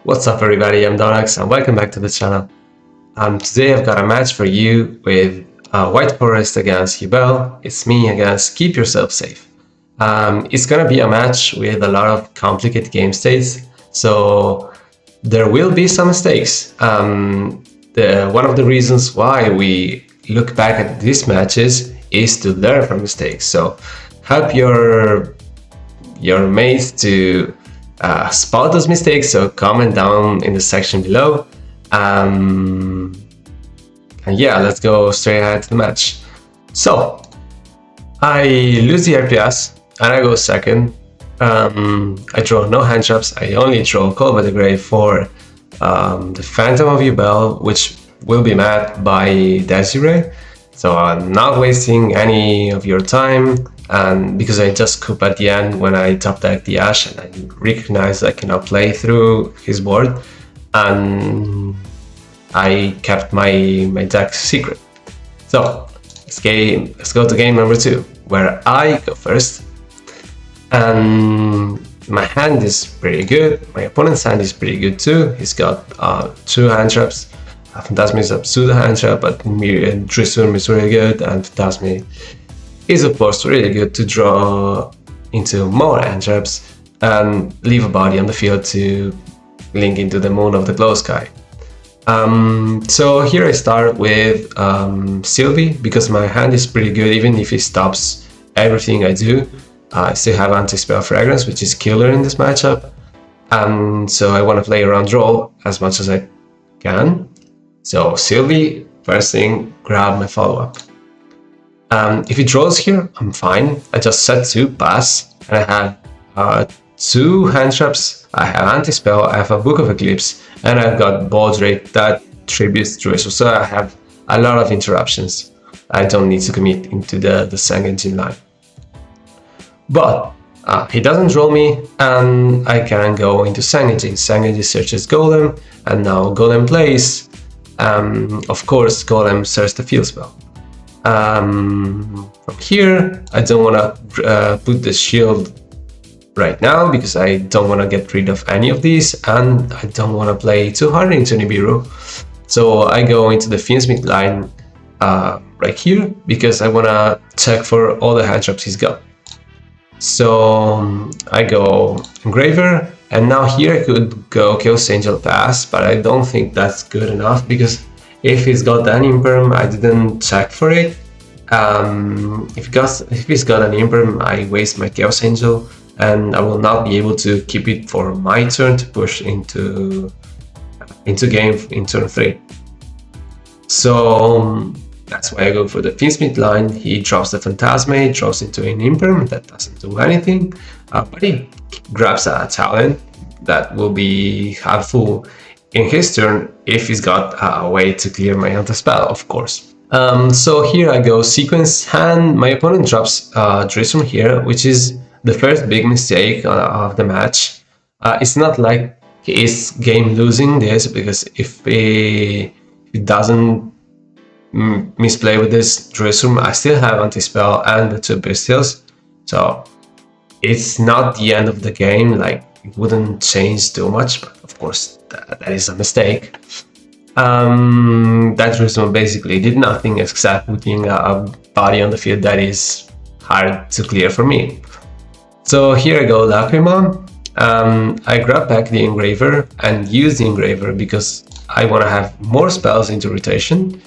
What's up everybody, I'm Donax and welcome back to the channel. Today I've got a match for you with White Forest against YUBEL. It's me against Keep Yourself Safe. It's gonna be a match with a lot of complicated game states, so there will be some mistakes. One of the reasons why we look back at these matches is to learn from mistakes. So help your mates to spot those mistakes, so comment down in the section below. And yeah, let's go straight ahead to the match. So I lose the RPS and I go second. I draw no hand traps. I only draw Call by the Grave for the Phantom of YUBEL, which will be met by Desiree. So I'm not wasting any of your time, and because I just coup at the end when I top deck the Ash and I recognize I cannot play through his board, and I kept my deck secret. So let's go to game number 2, where I go first. And my hand is pretty good. My opponent's hand is pretty good too. He's got 2 hand traps. Phantasme is a pseudo hand trap, but Drisum is really good, and Phantasme is of course really good to draw into more hand traps and leave a body on the field to link into the Moon of the Glow Sky. So here I start with Sylvie, because my hand is pretty good. Even if he stops everything I do, I still have Anti-Spell Fragrance, which is killer in this matchup, and so I want to play around roll as much as I can. So Sylvie, first thing, grab my follow-up. If he draws here, I'm fine. I just set 2, pass, and I have 2 hand traps. I have Anti-Spell, I have a Book of Eclipse, and I've got Ball Drake that tributes Drisum, so I have a lot of interruptions. I don't need to commit into the Sang Engine line. But he doesn't draw me, and I can go into Sang Engine. Sang Engine searches Golem, and now Golem plays. Of course, Golem searches the field spell. From here, I don't want to put the shield right now because I don't want to get rid of any of these, and I don't want to play too hard into Nibiru. So I go into the Fiendsmith line right here because I want to check for all the hand traps he's got. So I go Engraver, and now here I could go Chaos Angel pass, but I don't think that's good enough because if he's got an Imperm, I didn't check for it. If he's got an Imperm, I waste my Chaos Angel, and I will not be able to keep it for my turn to push into game in turn 3. So that's why I go for the Fiendsmith line. He drops the Phantasme, draws into an Imperm that doesn't do anything, but he grabs a talent that will be helpful in his turn if he's got a way to clear my anti-spell, of course. So here I go sequence hand. My opponent drops Drisum here, which is the first big mistake of the match. It's not like he is game losing this, because if he doesn't misplay with this Drisum, I still have anti-spell and the 2 pistols, so it's not the end of the game. Like, it wouldn't change too much, but of course that is a mistake. That Drisum basically did nothing except putting a body on the field that is hard to clear for me. So here I go Lacrima. I grab back the Engraver and use the Engraver because I want to have more spells into rotation,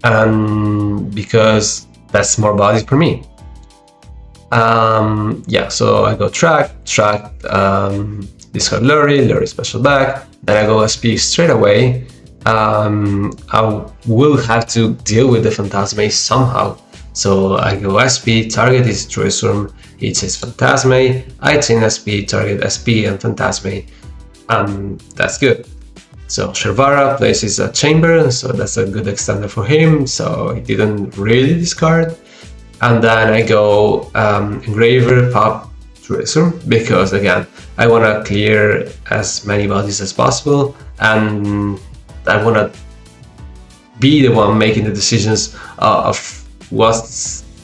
and because that's more bodies for me. Yeah, so I go track, discard Lurry special back, then I go SP straight away. I will have to deal with the Phantasme somehow, so I go SP, target is Drisum, it says Phantasme, I chain SP, target SP and Phantasme, that's good. So Shervara places a Chamber, so that's a good extender for him, so he didn't really discard. And then I go Engraver, pop Drisum, because again, I want to clear as many bodies as possible, and I want to be the one making the decisions of what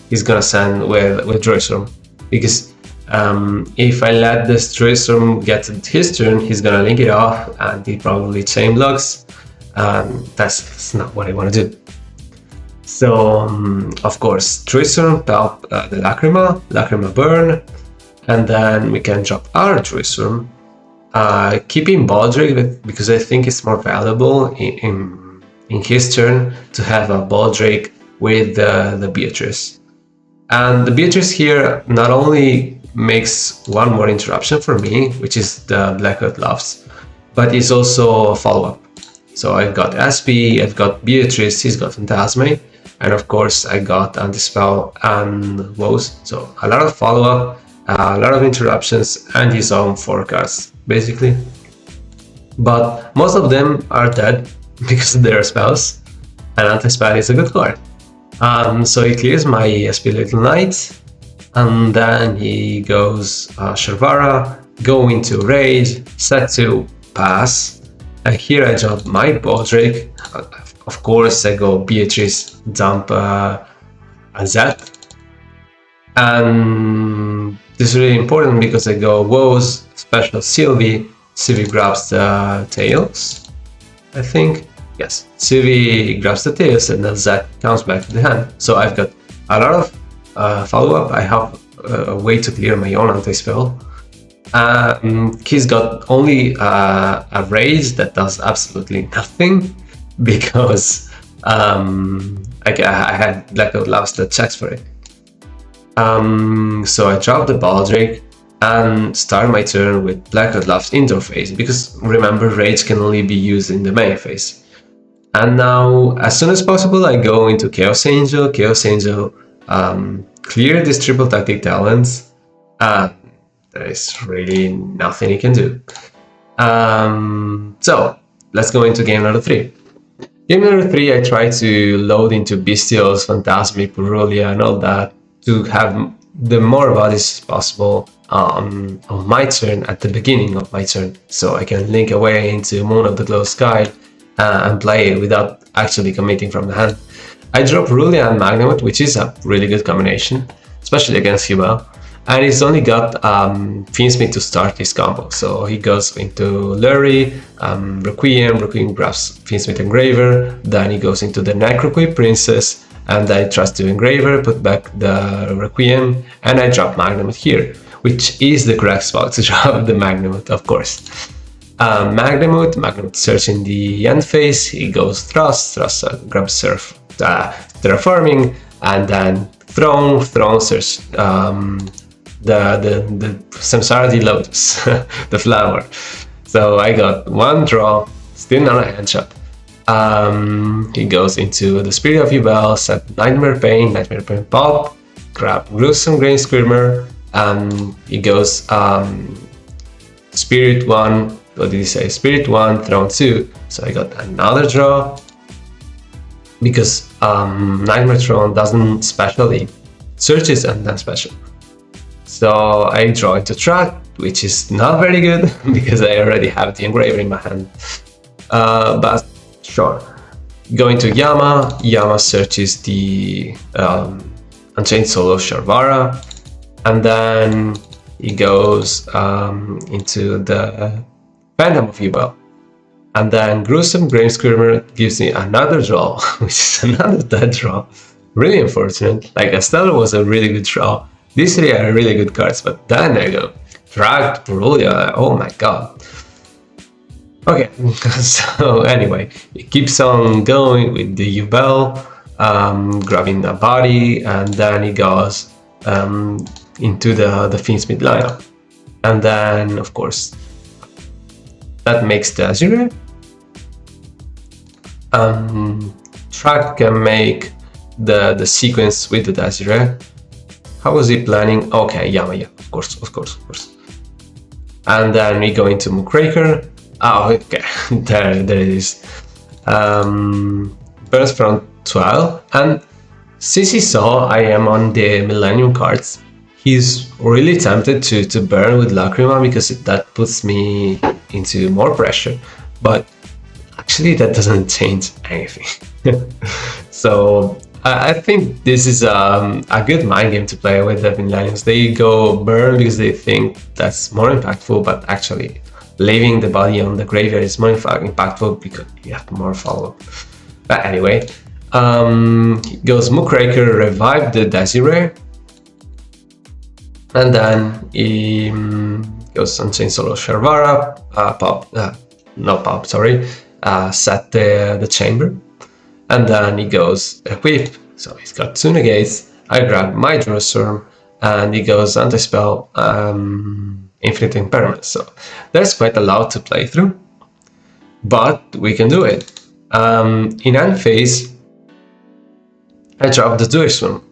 he's gonna send with Drisum, because If I let the Struisum get his turn, he's gonna link it off and he probably chain blocks. That's not what I want to do. So, of course, Struisum, Pulp the Lacrima burn, and then we can drop our Struisum, keeping Baldric because I think it's more valuable in his turn to have a Baldric with the Beatrice. And the Beatrice here not only makes one more interruption for me, which is the Blackout Loves, but it's also a follow-up. So I've got SP, I've got Beatrice, he's got Phantasme, and of course I got Anti-Spell and Woes. So a lot of follow-up, a lot of interruptions, and his own 4 cards, basically. But most of them are dead because they're spells, and Anti-Spell is a good card. So he clears my SP Little Knight, and then he goes Sharvara, go into Rage, set to pass, and here I drop my Baldric. Of course I go Beatrice, dump Azet, and this is really important because I go Woes, special Sylvie grabs the tails, I think. Yes, Sylvie grabs the tails and then Zach comes back to the hand. So I've got a lot of follow-up. I have a way to clear my own anti-spell. He's got only a Rage that does absolutely nothing because I had Blackout Loves that checks for it. So I drop the Baldric and start my turn with Blackout Loves indoor phase because remember, Rage can only be used in the main phase. And now, as soon as possible, I go into Chaos Angel. Chaos Angel, clear these triple tactic talents. There is really nothing he can do. So, let's go into game number 3. Game number 3, I try to load into Bestials, Phantasmic, Purulia, and all that to have the more bodies as possible on my turn at the beginning of my turn. So I can link away into Moon of the Closed Sky and play it without actually committing from the hand. I drop Rulia and Magnemite, which is a really good combination, especially against YUBEL. And he's only got Fiendsmith to start his combo. So he goes into Lurie, Requiem grabs Fiendsmith Engraver, then he goes into the Necroquip Princess, and I tries to Engraver, put back the Requiem, and I drop Magnemite here, which is the correct spot to drop the Magnemite, of course. Magnemite searching the end phase, he goes Thrust grabs Surf, Terraforming, and then Throne search the Samsara Lotus, the flower. So I got one draw, still not a hand shot. He goes into the Spirit of YUBEL, set Nightmare Pain Pop, grab Gruesome Grain Screamer, he goes Spirit 1, what did he say? Spirit 1, Throne 2. So I got another draw because Nightmare Throne doesn't specially searches and then special. So I draw into Track, which is not very good because I already have the Engraver in my hand. But sure. Going to Yama searches the Unchained Soul of Sharvara, and then he goes into the Phantom of YUBEL. And then Gruesome Grain Screamer gives me another draw, which is another dead draw. Really unfortunate. Like Estella was a really good draw. These three are really good cards, but then I go Dragged Purulia. Oh my god. Okay, so anyway, it keeps on going with the YUBEL, grabbing a body, and then he goes into the Fiendsmith lineup. And then, of course, that makes the Azure. Track can make the sequence with the Azure. How was he planning? Okay, Yama, yeah, of course. And then we go into Muckraker. Oh, okay, there it is. Burns from 12, and since he saw I am on the Millennium cards, he's really tempted to burn with Lacrima because that puts me into more pressure, but actually that doesn't change anything. So I think this is a good mind game to play with the millennials. They go burn because they think that's more impactful, but actually leaving the body on the graveyard is more impactful because you have more follow-up. But anyway, he goes Muckraker, revive the Desiree, and then he goes Unchained Solo Sharvara, set the chamber, and then he goes Equip, so he's got 2 negates. I grab my Drosworm, and he goes Anti-Spell, Infinite Impairment, so there's quite a lot to play through, but we can do it. In end phase, I drop the Drosworm,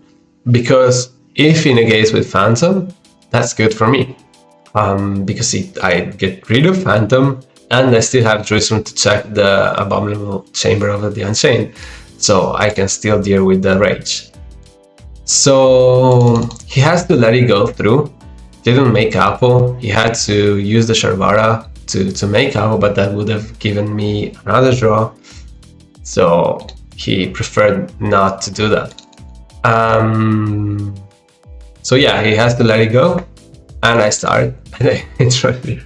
because if he negates with Phantom, that's good for me, because I get rid of Phantom, and I still have Drosworm to check the Abominable Chamber of the Unchained, so I can still deal with the Rage. So he has to let it go through. Didn't make Apple. He had to use the Sharvara to make Apple, but that would have given me another draw. So he preferred not to do that. So yeah, he has to let it go, and I start, and it's right here.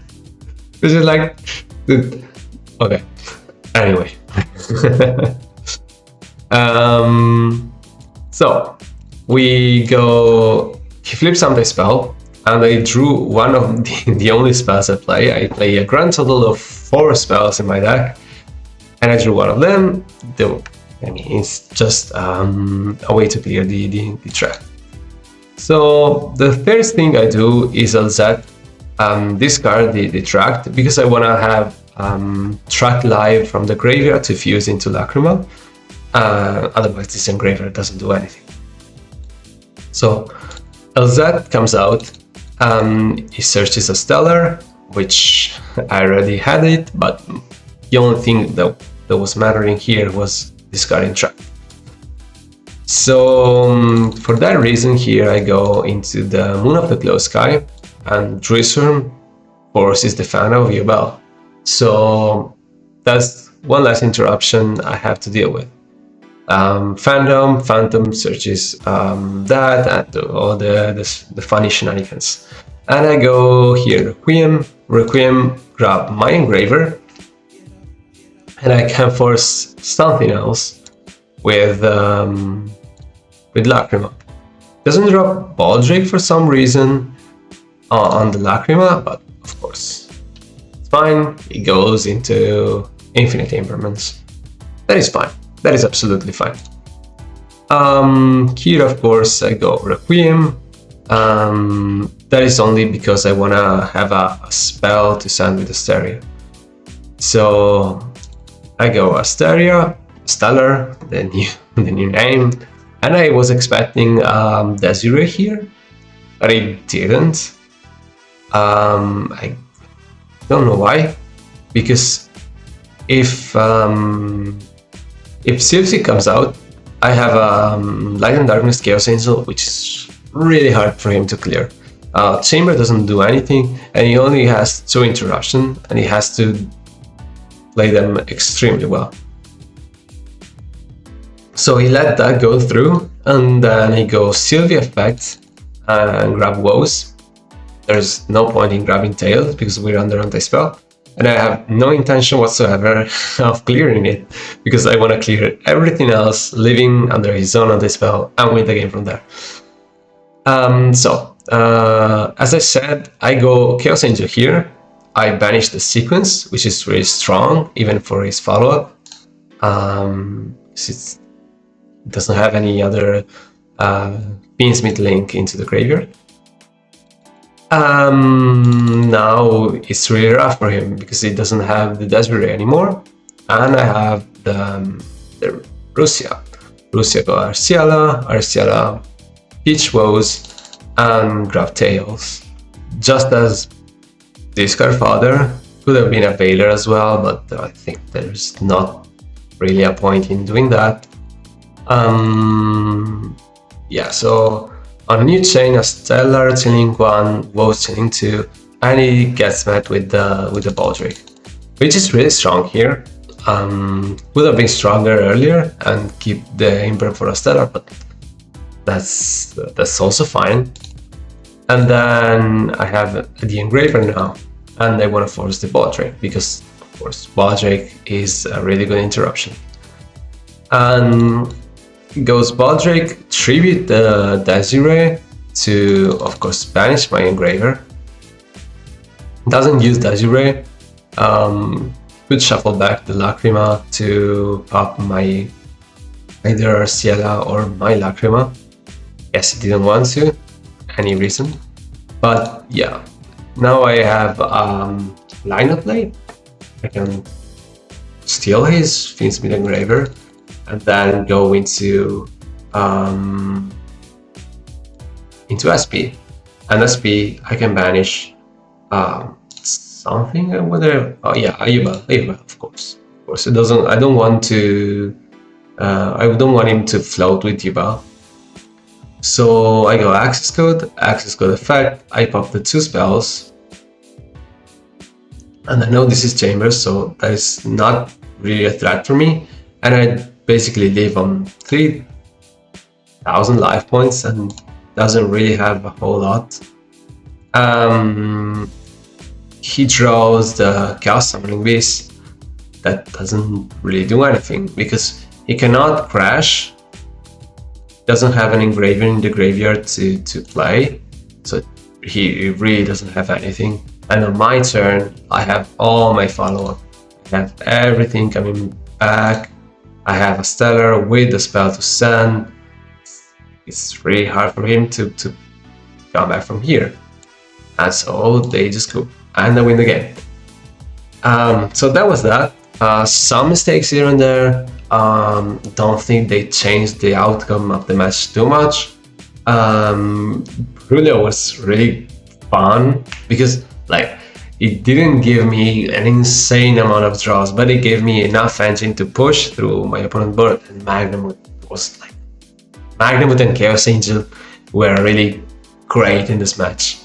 Which is like, okay. Anyway. So we go. He flips Anti-Spell, and I drew one of the only spells I play. I play a grand total of 4 spells in my deck, and I drew one of them. It's just a way to clear the track. So the first thing I do is I'll discard the track, because I want to have track live from the graveyard to fuse into Lacrimal. Otherwise this engraver doesn't do anything. So LZ comes out, he searches a Stellar, which I already had it, but the only thing that was mattering here was discarding track. So for that reason here I go into the Moon of the Close Sky, and Drosworm forces the fan of YUBEL. So that's one less interruption I have to deal with. Phantom searches that and all the funny shenanigans. And I go here, Requiem, grab my engraver, and I can force something else with Lacrima. Doesn't drop Baldric for some reason on the Lacrima, but of course it's fine. It goes into Infinite Impairments. That is fine. That is absolutely fine. Here, of course, I go Requiem. That is only because I want to have a spell to send with Asteria. So I go Asteria, Stellar, the new name, and I was expecting Desiree here, but it didn't. I don't know why, because if Sylphie comes out, I have Light and Darkness Chaos Angel, which is really hard for him to clear. Chamber doesn't do anything, and he only has 2 interruptions, and he has to play them extremely well. So he let that go through, and then he goes Sylvie Effect and grab Woes. There's no point in grabbing Tails because we're under anti-spell, and I have no intention whatsoever of clearing it, because I want to clear everything else, living under his own anti-spell, and win the game from there. As I said, I go Chaos Angel here. I banish the sequence, which is really strong, even for his follow-up. It doesn't have any other Beansmith link into the graveyard. Now it's really rough for him because he doesn't have the Desiree anymore, and I have the Russia go Arciela, Peach Woes, and grab Tails. Just as discard Father could have been a Veiler as well, but I think there's not really a point in doing that. Yeah, so on a new chain, a Stellar chaining 1, Woes chaining 2, and he gets met with the Baldric, which is really strong here. Would have been stronger earlier and keep the imprint for a stellar, but that's also fine. And then I have the engraver now, and I want to force the ball drake because, of course, ball drake is a really good interruption. And goes ball drake, tribute the Desiree to, of course, banish my engraver. Doesn't use Desiree. Could shuffle back the Lacrima to pop my either Ciela or my Lacrima. Yes, he didn't want to, any reason. But yeah, now I have line of play. I can steal his Fiendsmith engraver and then go into SP. And SP I can banish something. Whether YUBEL, of course. Of course, it doesn't. I don't want to. I don't want him to float with YUBEL. So I go access code effect. I pop the 2 spells, and I know this is chambers, so that is not really a threat for me. And I basically live on 3,000 life points and doesn't really have a whole lot. He draws the Chaos Summoning Beast. That doesn't really do anything because he cannot crash. Doesn't have an engraver in the graveyard to play, so he really doesn't have anything. And on my turn, I have all my follow-up. I have everything coming back. I have a stellar with the spell to send. It's really hard for him to come back from here. And so they just go and I win the game. So that was that. Some mistakes here and there. Don't think they changed the outcome of the match too much. Julio was really fun because it didn't give me an insane amount of draws, but it gave me enough engine to push through my opponent's board. And Magnamut and Chaos Angel were really great in this match.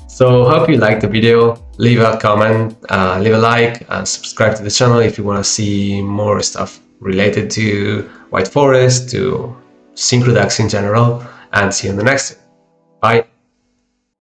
So hope you liked the video. Leave a comment, leave a like, and subscribe to the channel if you want to see more stuff related to White Forest, to synchro decks in general, and see you in the next one. Bye!